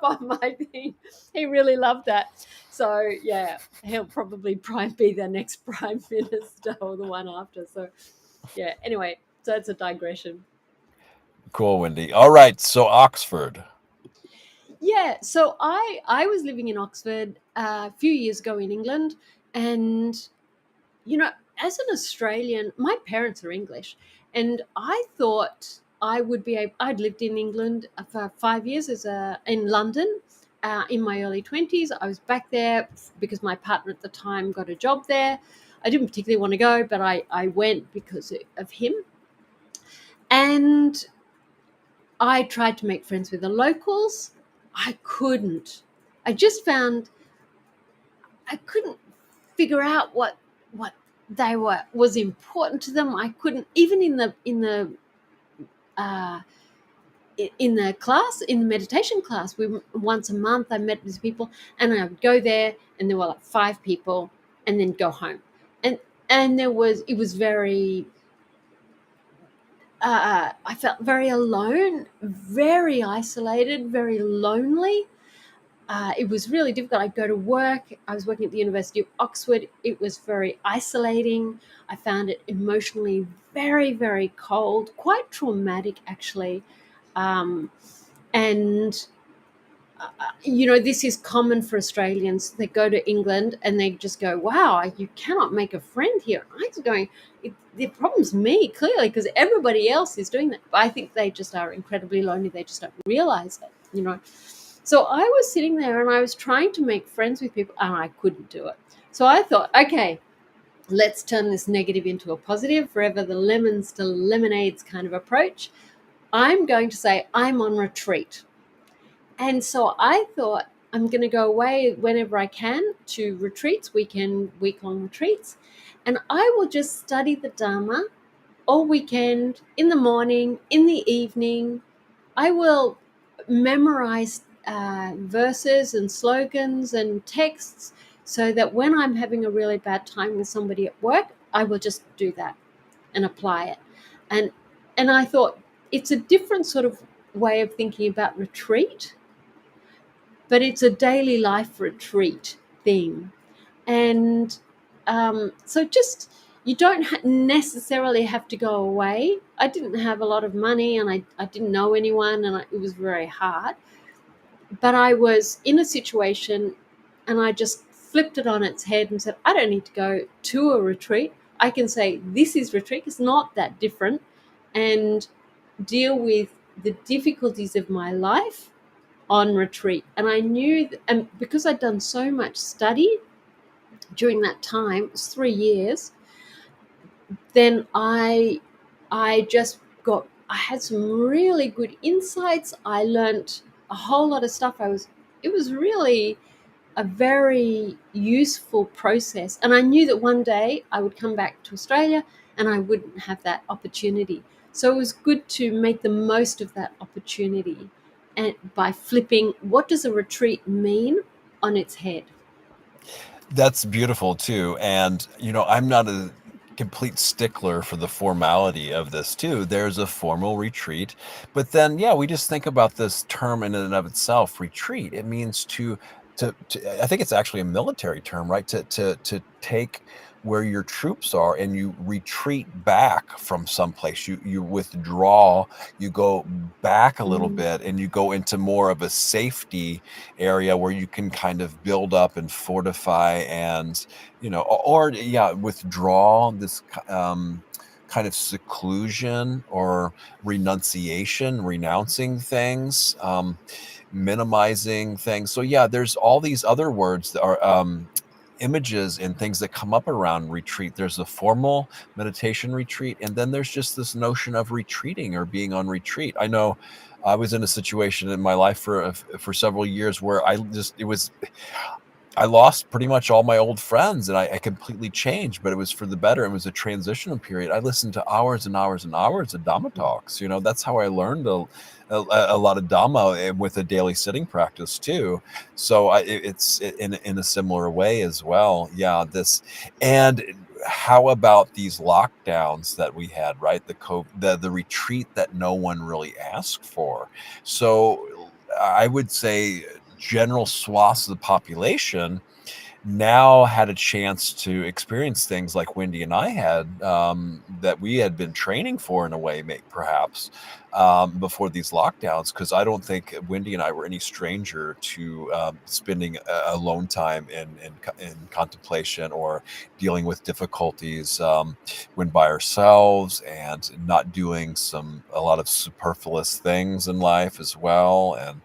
on my thing. He really loved that. So yeah, he'll probably be the next prime minister or the one after. So yeah. Anyway, so it's a digression. Cool, Wendy. All right. So Oxford. Yeah, so I was living in Oxford a few years ago in England, and as an Australian, my parents are English, and I thought I would be able. I'd lived in England for 5 years in London. In my early 20s, I was back there because my partner at the time got a job there. I didn't particularly want to go, but I went because of him. And I tried to make friends with the locals. I couldn't. I just found I couldn't figure out what they were was important to them. I couldn't even uh, in the class, in the meditation class. We once a month I met with people, and I would go there, and there were like 5 people, and then go home, and it was very. I felt very alone, very isolated, very lonely. It was really difficult. I'd go to work. I was working at the University of Oxford. It was very isolating. I found it emotionally very, very cold, quite traumatic, actually. Um, and this is common for Australians. They go to England and they just go, wow, you cannot make a friend here. I was going, the problem's me, clearly, because everybody else is doing that. But I think they just are incredibly lonely. They just don't realize it. So I was sitting there and I was trying to make friends with people, and I couldn't do it. So I thought, okay, let's turn this negative into a positive, forever the lemons to lemonades kind of approach. I'm going to say I'm on retreat. And so I thought, I'm going to go away whenever I can to retreats, week-long retreats, and I will just study the Dharma all weekend, in the morning, in the evening. I will memorize verses and slogans and texts, so that when I'm having a really bad time with somebody at work, I will just do that and apply it. And I thought, it's a different sort of way of thinking about retreat, but it's a daily life retreat theme. And so just, you don't necessarily have to go away. I didn't have a lot of money, and I didn't know anyone, and it was very hard. But I was in a situation, and I just flipped it on its head and said, I don't need to go to a retreat. I can say, this is retreat. It's not that different, and deal with the difficulties of my life on retreat. And I knew, and because I'd done so much study during that time, it was 3 years, then I just I had some really good insights. I learned a whole lot of stuff. It was really a very useful process. And I knew that one day I would come back to Australia and I wouldn't have that opportunity. So it was good to make the most of that opportunity, and by flipping what does a retreat mean on its head. That's beautiful too. And, I'm not a complete stickler for the formality of this too. There's a formal retreat, but then, yeah, we just think about this term in and of itself, retreat. It means to I think it's actually a military term, right? To take where your troops are and you retreat back from someplace. You withdraw, you go back a little Mm. bit, and you go into more of a safety area where you can kind of build up and fortify, and or yeah, withdraw, this kind of seclusion or renunciation, renouncing things, minimizing things. So yeah, there's all these other words that are images and things that come up around retreat. There's a formal meditation retreat, and then there's just this notion of retreating or being on retreat. I know I was in a situation in my life for several years where I lost pretty much all my old friends, and I completely changed, but it was for the better. It was a transitional period. I listened to hours and hours and hours of Dhamma talks. That's how I learned a lot of Dhamma, with a daily sitting practice too. So it's in a similar way as well. Yeah, and how about these lockdowns that we had, right? The retreat that no one really asked for. So I would say general swaths of the population now had a chance to experience things like Wendy and I had, that we had been training for in a way, perhaps, before these lockdowns. Because I don't think Wendy and I were any stranger to spending alone time in contemplation or dealing with difficulties when by ourselves, and not doing a lot of superfluous things in life as well. And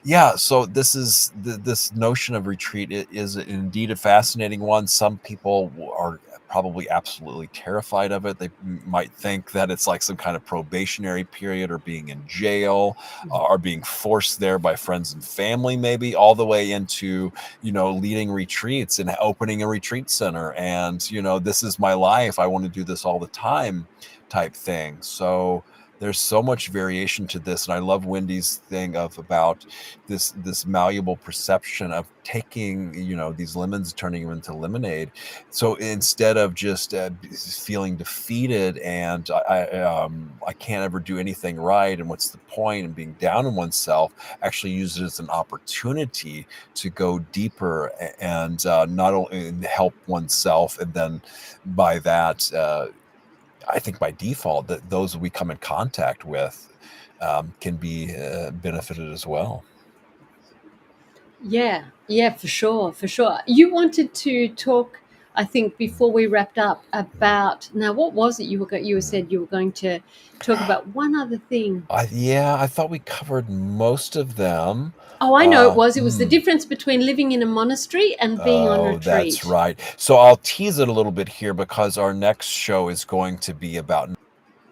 yeah, so this notion of retreat is indeed a fascinating one. Some people are probably absolutely terrified of it. They might think that it's like some kind of probationary period, or being in jail, or being forced there by friends and family, maybe, all the way into, leading retreats and opening a retreat center. And, this is my life. I want to do this all the time type thing. So there's so much variation to this. And I love Wendy's thing about this malleable perception of taking, these lemons, turning them into lemonade. So instead of just feeling defeated and I can't ever do anything right, and what's the point, and being down on oneself, actually use it as an opportunity to go deeper and not only help oneself, and then by that, I think by default, that those we come in contact with can be benefited as well. Yeah, for sure. You wanted to talk, I think, before we wrapped up, about, now what was it you said you were going to talk about one other thing. I thought we covered most of them. Oh, I know it was the difference between living in a monastery and being on retreat. That's right. So I'll tease it a little bit here, because our next show is going to be about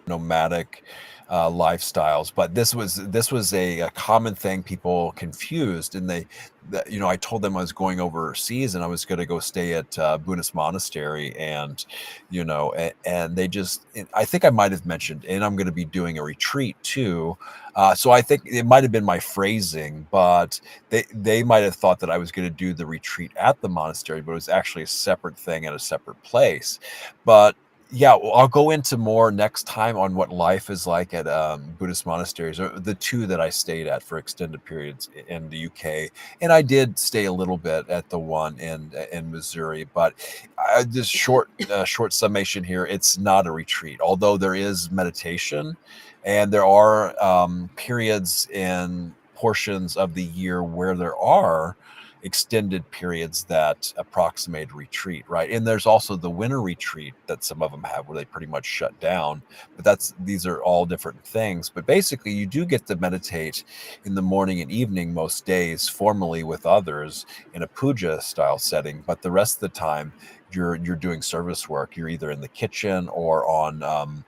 nomadic lifestyles. But this was a common thing people confused, and I told them I was going overseas and I was going to go stay at Buddhist monastery, and and they just, I think I might have mentioned, and I'm going to be doing a retreat too. So I think it might have been my phrasing, but they might have thought that I was going to do the retreat at the monastery, but it was actually a separate thing at a separate place. But yeah, well, I'll go into more next time on what life is like at Buddhist monasteries, or the two that I stayed at for extended periods in the UK. And I did stay a little bit at the one in Missouri. But this short summation here, it's not a retreat, although there is meditation, and there are periods in portions of the year where there are extended periods that approximate retreat, right? And there's also the winter retreat that some of them have, where they pretty much shut down. But these are all different things. But basically, you do get to meditate in the morning and evening most days, formally with others in a puja style setting. But the rest of the time, you're doing service work. You're either in the kitchen or on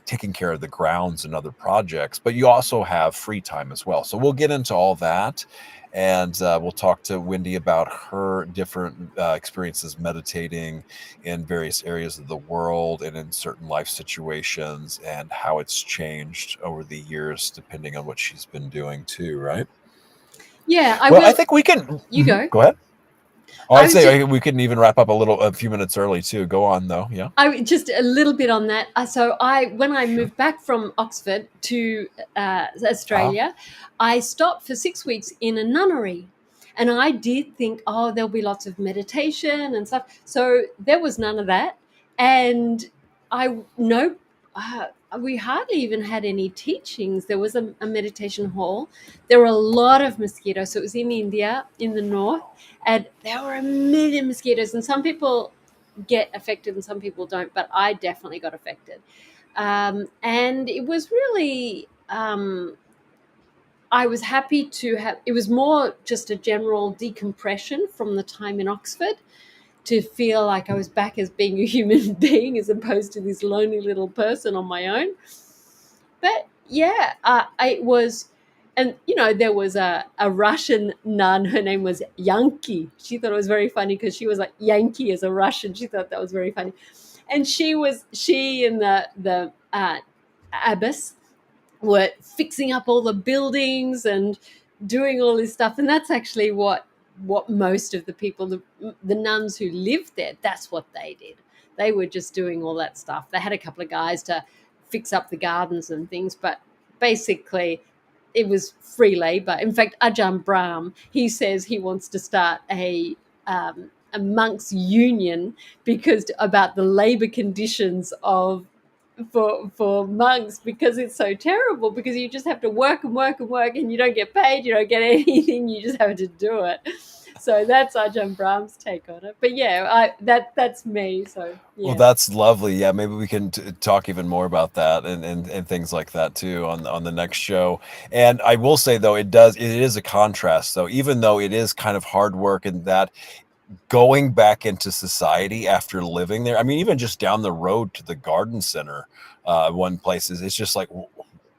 taking care of the grounds and other projects, but you also have free time as well. So we'll get into all that, and we'll talk to Wendy about her different experiences meditating in various areas of the world and in certain life situations, and how it's changed over the years depending on what she's been doing too, right? Yeah, I think we can. You go. Go ahead. Oh, I'd say we couldn't even wrap up a few minutes early too. Go on though. Yeah. I just a little bit on that. When I moved back from Oxford to Australia, I stopped for 6 weeks in a nunnery, and I did think, oh, there'll be lots of meditation and stuff. So there was none of that, and we hardly even had any teachings. There was a meditation hall. There were a lot of mosquitoes. So it was in India, in the north, and there were a million mosquitoes. And some people get affected and some people don't, but I definitely got affected. And it was really, I was happy to have, it was more just a general decompression from the time in Oxford, to feel like I was back as being a human being, as opposed to this lonely little person on my own. But yeah, it was, and there was a Russian nun. Her name was Yankee. She thought it was very funny because she was like Yankee as a Russian. She thought that was very funny, and she and the abbess were fixing up all the buildings and doing all this stuff. And that's actually what most of the people, the nuns who lived there, that's what they did. They were just doing all that stuff. They had a couple of guys to fix up the gardens and things, but basically it was free labor. In fact, Ajahn Brahm, he says he wants to start a monks union about the labor conditions for monks, because it's so terrible, because you just have to work and work and work, and you don't get paid, you don't get anything, you just have to do it. So that's Ajahn Brahm's take on it. But yeah, that's me. So yeah. Well, that's lovely. Yeah, maybe we can talk even more about that and things like that too on the next show. And I will say though, it is a contrast though, even though it is kind of hard work, and that going back into society after living there. I mean, even just down the road to the garden center, one place is, it's just like,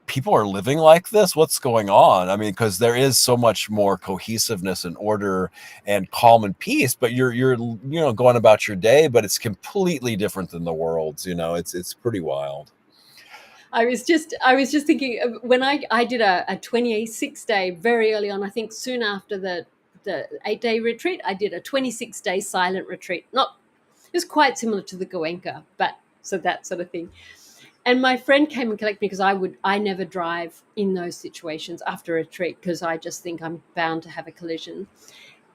people are living like this. What's going on? I mean, because there is so much more cohesiveness and order and calm and peace, but you're going about your day, but it's completely different than the world's. It's pretty wild. I was just thinking when I did a 26-day very early on. I think soon after the 8-day retreat, I did a 26-day silent retreat. Not It was quite similar to the Goenka, but so that sort of thing. And my friend came and collected me because I never drive in those situations after a retreat because I just think I'm bound to have a collision.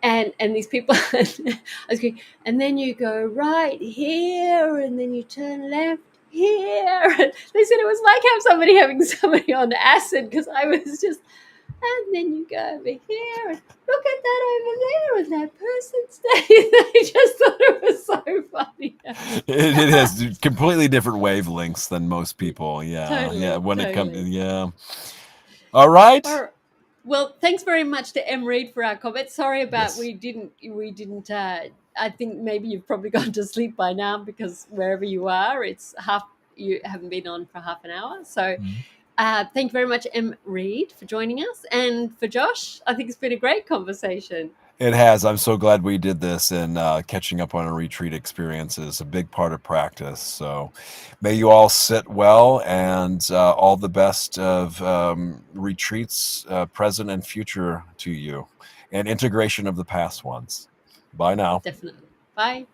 And these people, I was going, and then you go right here, and then you turn left here. And they said it was like having somebody on acid because I was just, and then you go over here, and look at that over there, and that person's standing there. I just thought it was so funny. It has completely different wavelengths than most people. Yeah. When it comes, Totally. yeah. All right. All right. Well, thanks very much to M. Reed for our comment. Sorry about Yes. we didn't. I think maybe you've probably gone to sleep by now because wherever you are, it's half. You haven't been on for half an hour. So, thank you very much, M. Reed, for joining us, and for Josh. I think it's been a great conversation. It has. I'm so glad we did this, and catching up on a retreat experience is a big part of practice. So may you all sit well, and all the best of retreats, present and future to you, and integration of the past ones. Bye now. Definitely. Bye.